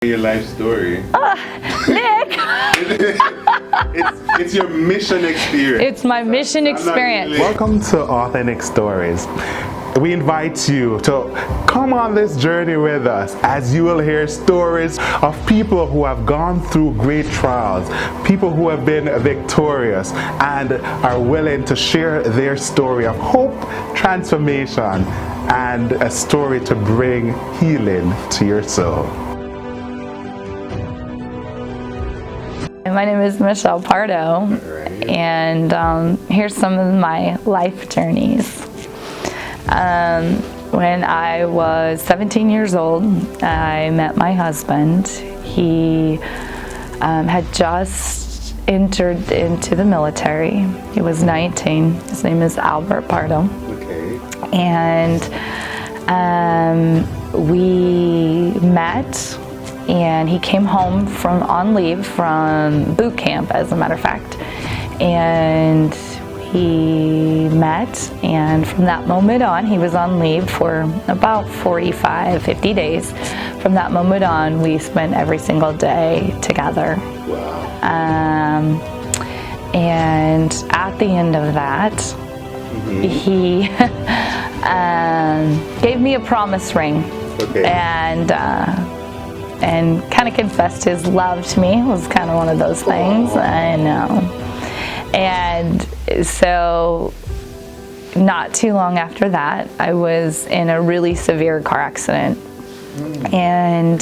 Your life story. Nick! It's your mission experience. It's my mission experience. Welcome to Authentic Stories. We invite you to come on this journey with us as you will hear stories of people who have gone through great trials, people who have been victorious and are willing to share their story of hope, transformation, and a story to bring healing to your soul. My name is Michelle Pardo, and here's some of my life journeys. When I was 17 years old, I met my husband. He had just entered into the military. He was 19. His name is Albert Pardo. Okay. And we met. And he came home on leave from boot camp, as a matter of fact. And we met, and from that moment on, he was on leave for about 45, 50 days. From that moment on, we spent every single day together. Wow. And at the end of that, he gave me a promise ring. Okay. And kind of confessed his love to me. It was kind of one of those things. I know. And so not too long after that, I was in a really severe car accident. And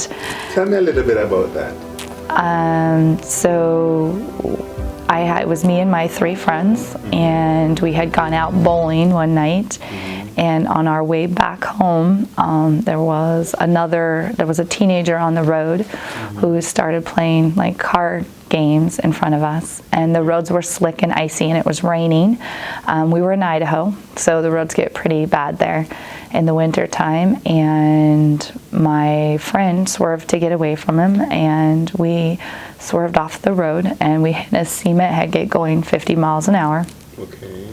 Tell me a little bit about that. so it was me and my three friends, and we had gone out bowling one night. And on our way back home, there was a teenager on the road who started playing like card games in front of us. And the roads were slick and icy, and it was raining. We were in Idaho, so the roads get pretty bad there in the winter time. And my friend swerved to get away from him, and we swerved off the road, and we hit a cement headgate going 50 miles an hour. Okay.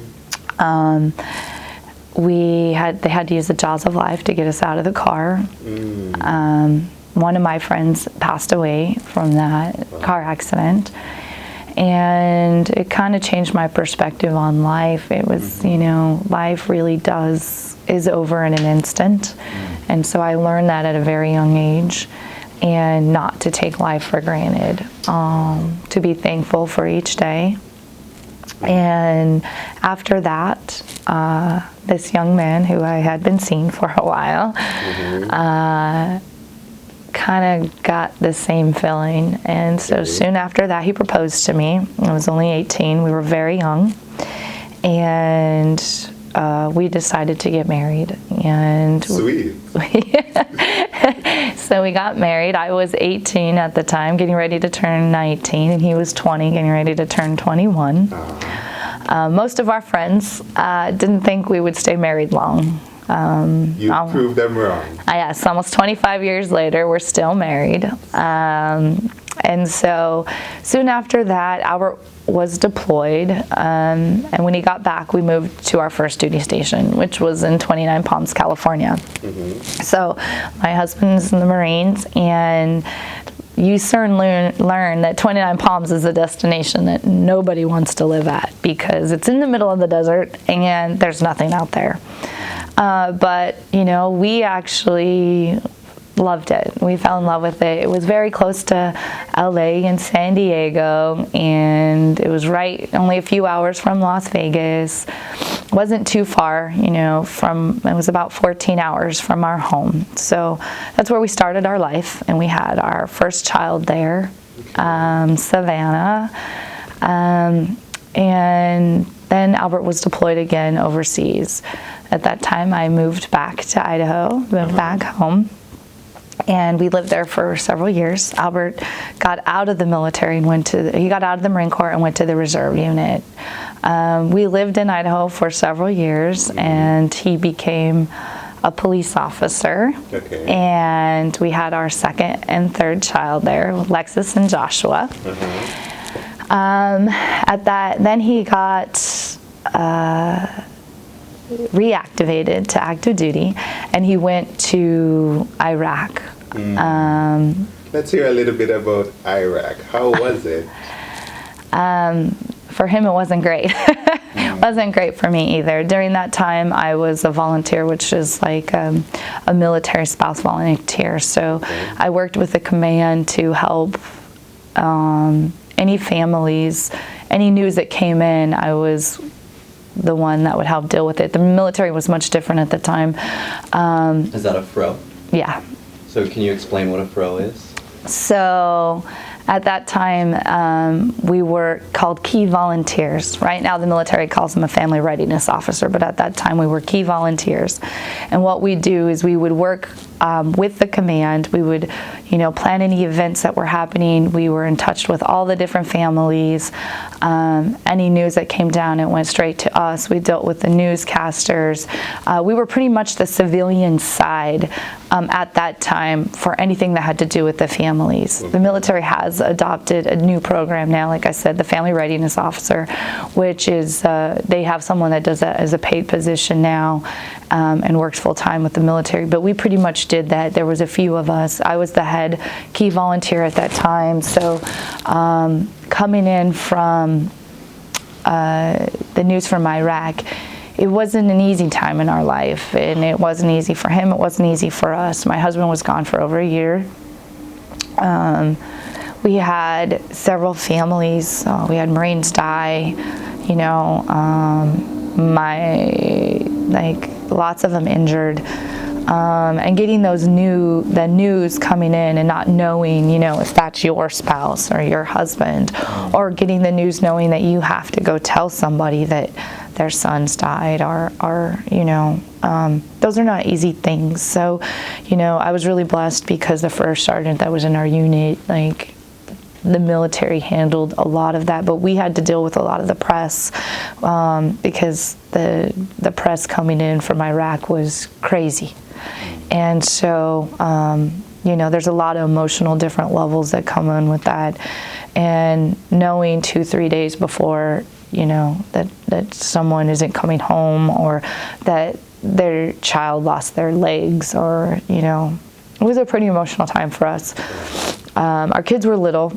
They had to use the jaws of life to get us out of the car. One of my friends passed away from that car accident, and it kind of changed my perspective on life. It was, life really is over in an instant, and so I learned that at a very young age, and not to take life for granted, to be thankful for each day. And after that, this young man who I had been seeing for a while kind of got the same feeling. And so soon after that, he proposed to me. I was only 18. We were very young. And we decided to get married. And Sweet. So we got married. I was 18 at the time, getting ready to turn 19, and he was 20, getting ready to turn 21. Most of our friends didn't think we would stay married long. You proved them wrong. Yes, almost 25 years later, we're still married. And so soon after that, Albert was deployed, and when he got back, we moved to our first duty station, which was in 29 Palms, California. So my husband's in the Marines, and you soon learn that 29 Palms is a destination that nobody wants to live at, because it's in the middle of the desert and there's nothing out there. But we actually loved it. We fell in love with it. It was very close to LA and San Diego, and it was only a few hours from Las Vegas. Wasn't too far, it was about 14 hours from our home. So that's where we started our life, and we had our first child there, Savannah. And then Albert was deployed again overseas. At that time, I moved back to Idaho, back home. And we lived there for several years. Albert got out of the military and he got out of the Marine Corps and went to the reserve unit. We lived in Idaho for several years, and he became a police officer. Okay. And we had our second and third child there, Lexus and Joshua. Then he got reactivated to active duty, and he went to Iraq. Let's hear a little bit about Iraq. How was it? For him, it wasn't great. It wasn't great for me either. During that time, I was a volunteer, which is like a military spouse volunteer. So I worked with the command to help any families, any news that came in. I was the one that would help deal with it. The military was much different at the time. Is that a fro? Yeah. So can you explain what a fro is? So at that time, we were called key volunteers. Right now, the military calls them a family readiness officer, but at that time, we were key volunteers. And what we do is we would work with the command. We would, plan any events that were happening. We were in touch with all the different families. Any news that came down, it went straight to us. We dealt with the newscasters. We were pretty much the civilian side at that time for anything that had to do with the families. The military has adopted a new program now, like I said, the Family Readiness Officer, which is, they have someone that does that as a paid position now and works full-time with the military. But we pretty much did that. There was a few of us. I was the head key volunteer at that time. So coming in from the news from Iraq, it wasn't an easy time in our life, and it wasn't easy for him. It wasn't easy for us. My husband was gone for over a year. We had several families. We had Marines die, lots of them injured. And getting the news coming in and not knowing, if that's your spouse or your husband, or getting the news knowing that you have to go tell somebody that their sons died, or those are not easy things. So, I was really blessed because the first sergeant that was in our unit, the military handled a lot of that, but we had to deal with a lot of the press because the press coming in from Iraq was crazy. And so, there's a lot of emotional different levels that come in with that. And knowing 2-3 days before, that someone isn't coming home, or that their child lost their legs, or, it was a pretty emotional time for us. Our kids were little.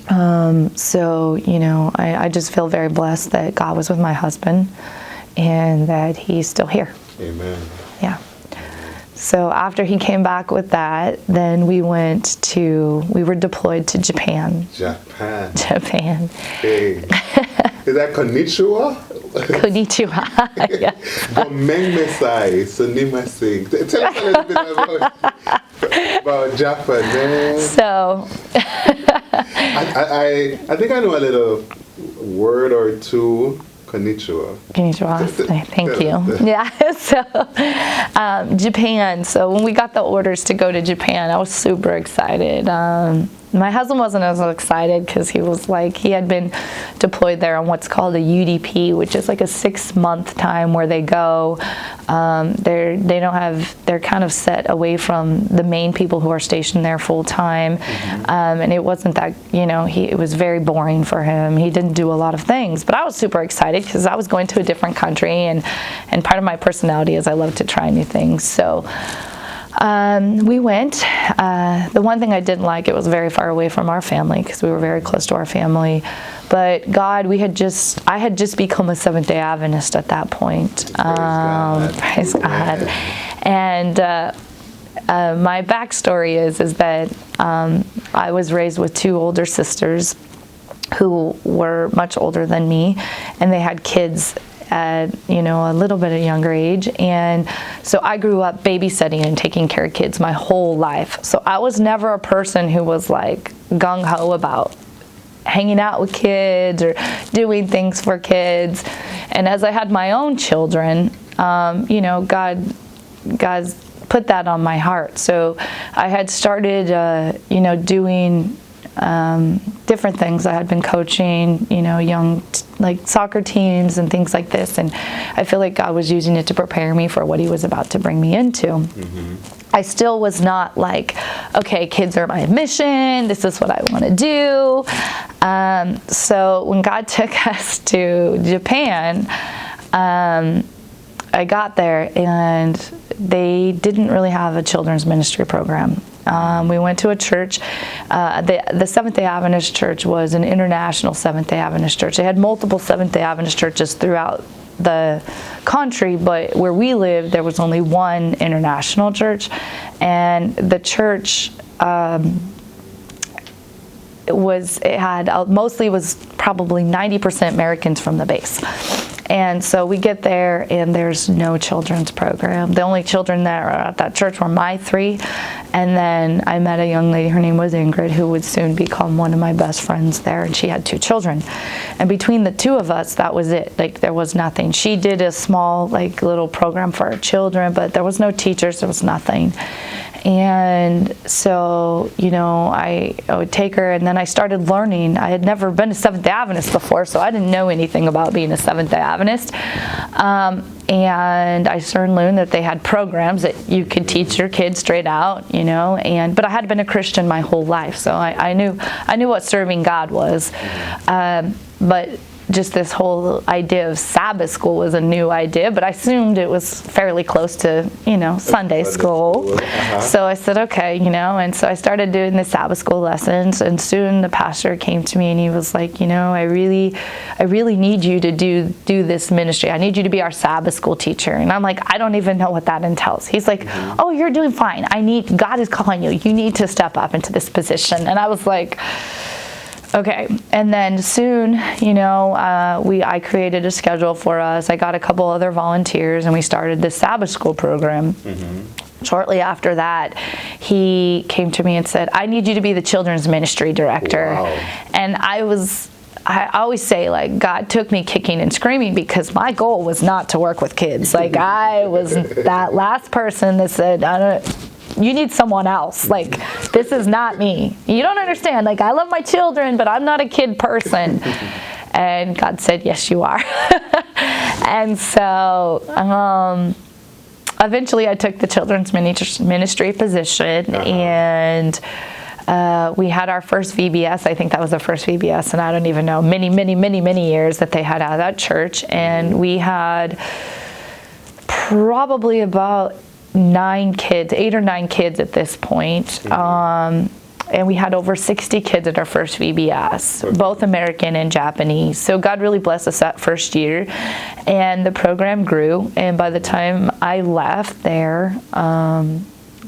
So, I just feel very blessed that God was with my husband and that he's still here. Amen. Yeah. So after he came back with that, then we were deployed to Japan. Japan. Hey. Is that konnichiwa? Konnichiwa. Yeah. Gomengmesai, sunimasig. Tell us a little bit about Japan, man. So I think I know a little word or two. Konnichiwa. Konnichiwa. Thank you. Yeah. So Japan. So when we got the orders to go to Japan, I was super excited. My husband wasn't as excited because he had been deployed there on what's called a UDP, which is like a 6-month time where they go. They're kind of set away from the main people who are stationed there full time. And it wasn't that, it was very boring for him. He didn't do a lot of things, but I was super excited because I was going to a different country, and part of my personality is I love to try new things. So we went. The one thing I didn't like, it was very far away from our family because we were very close to our family. But God, I had just become a Seventh-day Adventist at that point. Praise God. And my backstory is that I was raised with 2 older sisters who were much older than me, and they had kids at a little bit of younger age, and so I grew up babysitting and taking care of kids my whole life. So I was never a person who was like gung-ho about hanging out with kids or doing things for kids. And as I had my own children, God put that on my heart. So I had started doing different things. I had been coaching, young soccer teams and things like this, and I feel like God was using it to prepare me for what he was about to bring me into. I still was not like, okay, kids are my mission, this is what I want to do. So when God took us to Japan, I got there and they didn't really have a children's ministry program. We went to a church. The Seventh-day Adventist Church was an international Seventh-day Adventist church. They had multiple Seventh-day Adventist churches throughout the country, but where we lived, there was only one international church, and the church mostly was probably 90% Americans from the base. And so we get there, and there's no children's program. The only children that were at that church were my 3. And then I met a young lady, her name was Ingrid, who would soon become one of my best friends there, and she had 2 children. And between the 2 of us, that was it. Like, there was nothing. She did a small, like, little program for our children, but there was no teachers, there was nothing. And so, you know, I would take her, and then I started learning. I had never been a Seventh-day Adventist before, so I didn't know anything about being a Seventh-day Adventist. And I started learning that they had programs that you could teach your kids straight out, you know. But I had been a Christian my whole life, so I knew what serving God was. But just this whole idea of Sabbath school was a new idea, but I assumed it was fairly close to, you know, Sunday school. Uh-huh. So I said, okay, you know, and so I started doing the Sabbath school lessons, and soon the pastor came to me and he was like, you know, I really need you to do this ministry. I need you to be our Sabbath school teacher. And I'm like, I don't even know what that entails. He's like, oh, you're doing fine. God is calling you. You need to step up into this position. And I was like, okay. And then soon, you know, I created a schedule for us. I got a couple other volunteers, and we started this Sabbath school program. Shortly after that, he came to me and said, I need you to be the children's ministry director. Wow. And I always say, like, God took me kicking and screaming, because my goal was not to work with kids. Like, I was that last person that said, you need someone else. Like, this is not me. You don't understand. Like, I love my children, but I'm not a kid person. And God said, yes, you are. And so eventually I took the children's ministry position, and we had our first VBS. I think that was the first VBS, and I don't even know, many years that they had out of that church. And we had probably about 8 or 9 kids at this point. And we had over 60 kids at our first VBS, both American and Japanese. So God really blessed us that first year, and the program grew. And by the time I left there,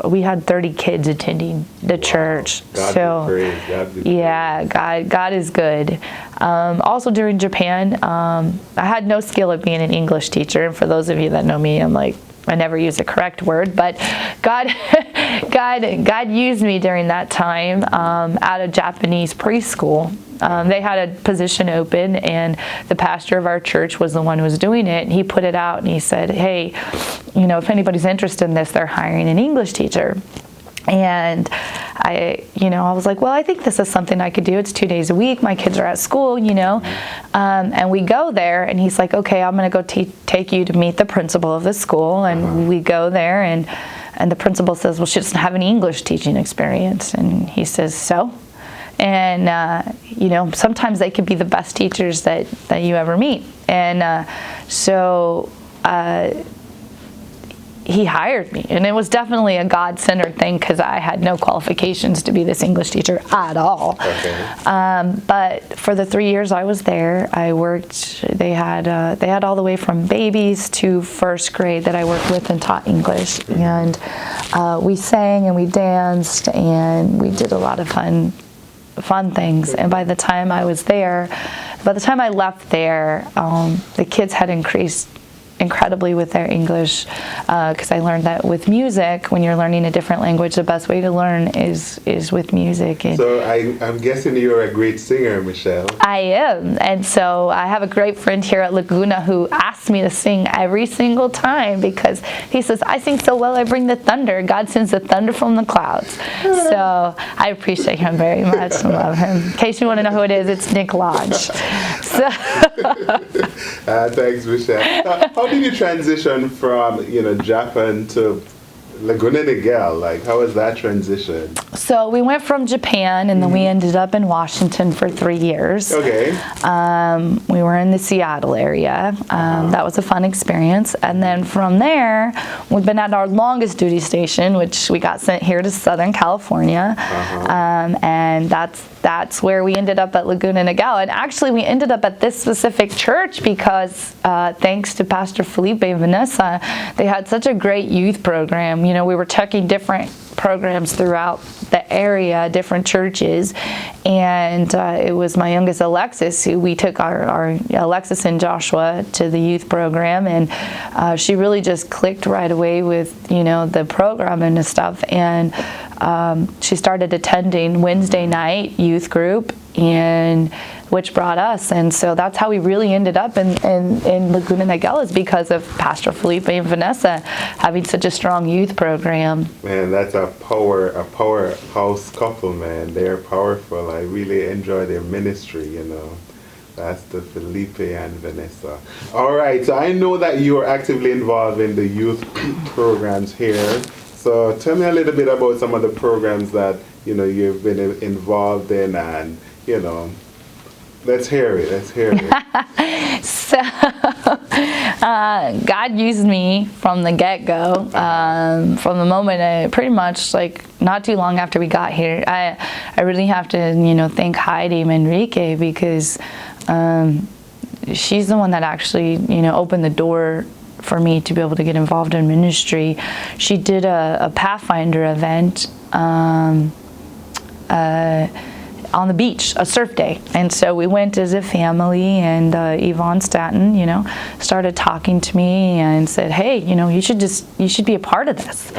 we had 30 kids attending the church. God be praised. God be praised. Yeah, God is good. Also during Japan, I had no skill of being an English teacher. And for those of you that know me, I never use the correct word, but God used me during that time at a Japanese preschool. They had a position open, and the pastor of our church was the one who was doing it. And he put it out, and he said, hey, you know, if anybody's interested in this, they're hiring an English teacher. And I was like, well, I think this is something I could do. It's 2 days a week. My kids are at school, you know. And we go there, and he's like, okay, I'm going to go take you to meet the principal of the school. And we go there, and the principal says, well, she doesn't have any English teaching experience. And he says, so? And, you know, sometimes they could be the best teachers that you ever meet. And so he hired me, and it was definitely a God-centered thing, because I had no qualifications to be this English teacher at all. Okay. But for the 3 years I was there, I worked. They had all the way from babies to first grade that I worked with and taught English, and we sang and we danced and we did a lot of fun things. And by the time I left there, the kids had increased incredibly with their English, because I learned that with music, when you're learning a different language, the best way to learn is with music. And so I'm guessing you're a great singer, Michelle. I am, and so I have a great friend here at Laguna who asks me to sing every single time, because he says, I sing so well, I bring the thunder. God sends the thunder from the clouds. So I appreciate him very much and love him. In case you want to know who it is, it's Nick Lodge. So Thanks, Michelle. How did you transition from, Japan to Laguna Niguel, like, how was that transition? So we went from Japan, and then we ended up in Washington for 3 years. Okay. We were in the Seattle area. That was a fun experience. And then from there, we've been at our longest duty station, which we got sent here to Southern California. And that's where we ended up at Laguna Niguel. And actually, we ended up at this specific church because thanks to Pastor Felipe and Vanessa, they had such a great youth program. You know, we were checking different programs throughout the area, different churches, and it was my youngest Alexis who we took our Alexis and Joshua to the youth program, and she really just clicked right away with, you know, the program and stuff, and she started attending Wednesday night youth group, and which brought us, and so that's how we really ended up in Laguna Niguel, is because of Pastor Felipe and Vanessa having such a strong youth program. Man, that's a powerhouse couple, man. They're powerful. I really enjoy their ministry, you know. Pastor Felipe and Vanessa. All right, so I know that you are actively involved in the youth programs here. So tell me a little bit about some of the programs that, you know, you've been involved in, and, you know, let's hear it. So, God used me from the get-go, from the moment, pretty much like not too long after we got here. I really have to, you know, thank Heidi Manrique, because she's the one that actually, you know, opened the door for me to be able to get involved in ministry. She did a Pathfinder event on the beach, a surf day, and so we went as a family, and Yvonne Staton, you know, started talking to me and said, hey, you know, you should be a part of this.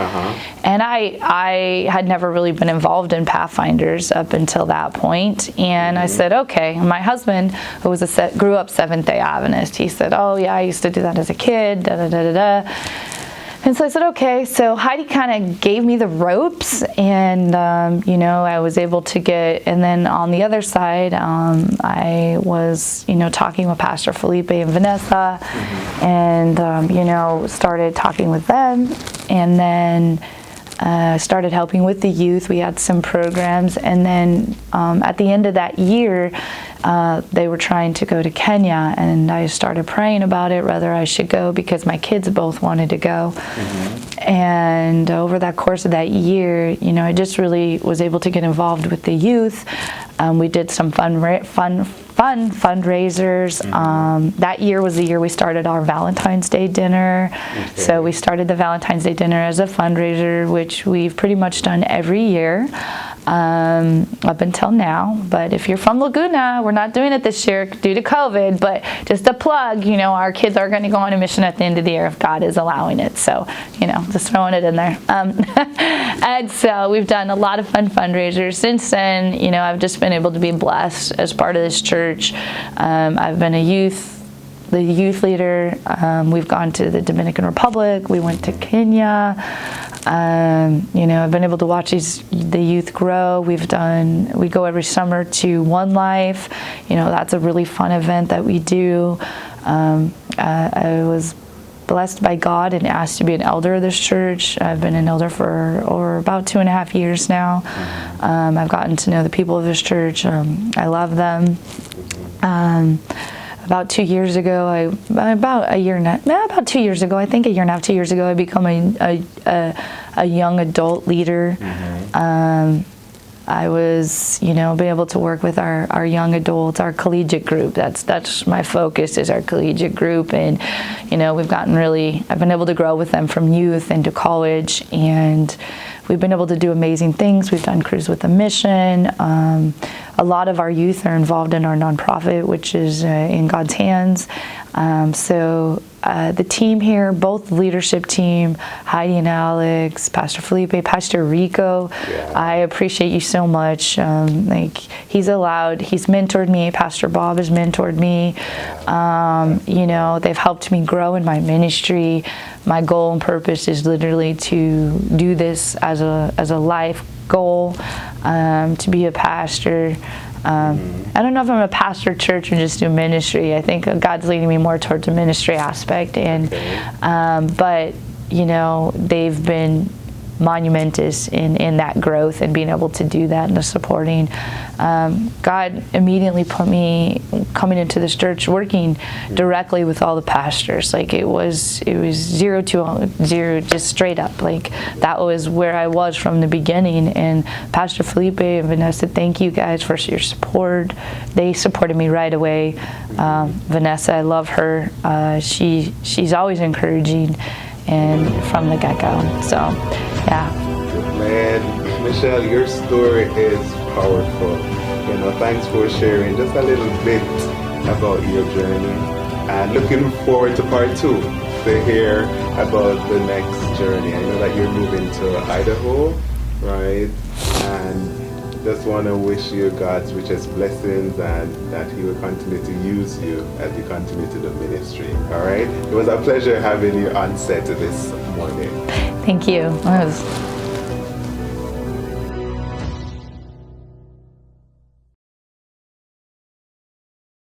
And I had never really been involved in Pathfinders up until that point, and I said, okay. And my husband, who was grew up Seventh-day Adventist, he said, oh yeah, I used to do that as a kid, da da da da da. And so I said, okay. So Heidi kind of gave me the ropes, and, you know, I was able to get, and then on the other side, I was, you know, talking with Pastor Felipe and Vanessa, and, you know, started talking with them, and then started helping with the youth. We had some programs, and then at the end of that year, they were trying to go to Kenya, and I started praying about it, whether I should go, because my kids both wanted to go. And over that course of that year, you know, I just really was able to get involved with the youth. We did some fun fundraisers. That year was the year we started our Valentine's Day dinner. So we started the Valentine's Day dinner as a fundraiser, which we've pretty much done every year up until now. But if you're from Laguna, we're not doing it this year due to COVID, but just a plug, you know, our kids are going to go on a mission at the end of the year if God is allowing it. So, you know, just throwing it in there. And so we've done a lot of fun fundraisers. Since then, you know, I've just been able to be blessed as part of this church. I've been the youth leader. We've gone to the Dominican Republic. We went to Kenya. You know, I've been able to watch the youth grow. We go every summer to One Life. You know, that's a really fun event that we do. I was blessed by God and asked to be an elder of this church. I've been an elder for about 2.5 years now. I've gotten to know the people of this church. I love them. About 2 years ago, about 2 years ago, I think 1.5 years, 2 years ago, I become a young adult leader. I was, you know, be able to work with our young adults, our collegiate group. That's my focus, is our collegiate group, and you know, I've been able to grow with them from youth into college, and we've been able to do amazing things. We've done Cruise with a Mission. A lot of our youth are involved in our nonprofit, which is in God's hands. So the team here, both the leadership team, Heidi and Alex, Pastor Felipe, Pastor Rico, I appreciate you so much. He's mentored me. Pastor Bob has mentored me. You know, they've helped me grow in my ministry. My goal and purpose is literally to do this as a life goal, to be a pastor. I don't know if I'm a pastor church or just do ministry. I think God's leading me more towards a ministry aspect, and but you know, they've been monumentous in that growth and being able to do that and the supporting. God immediately put me coming into this church working directly with all the pastors. Like it was 0 to 0, just straight up. Like that was where I was from the beginning. And Pastor Felipe and Vanessa, thank you guys for your support. They supported me right away. Vanessa, I love her. She's always encouraging, and from the get-go. So, yeah. Man, Michelle, your story is powerful. You know, thanks for sharing just a little bit about your journey. And looking forward to part 2 to hear about the next journey. I know that you're moving to Idaho, right? And just want to wish you God's richest blessings and that He will continue to use you as you continue to do ministry. All right? It was a pleasure having you on set this morning. Thank you. It was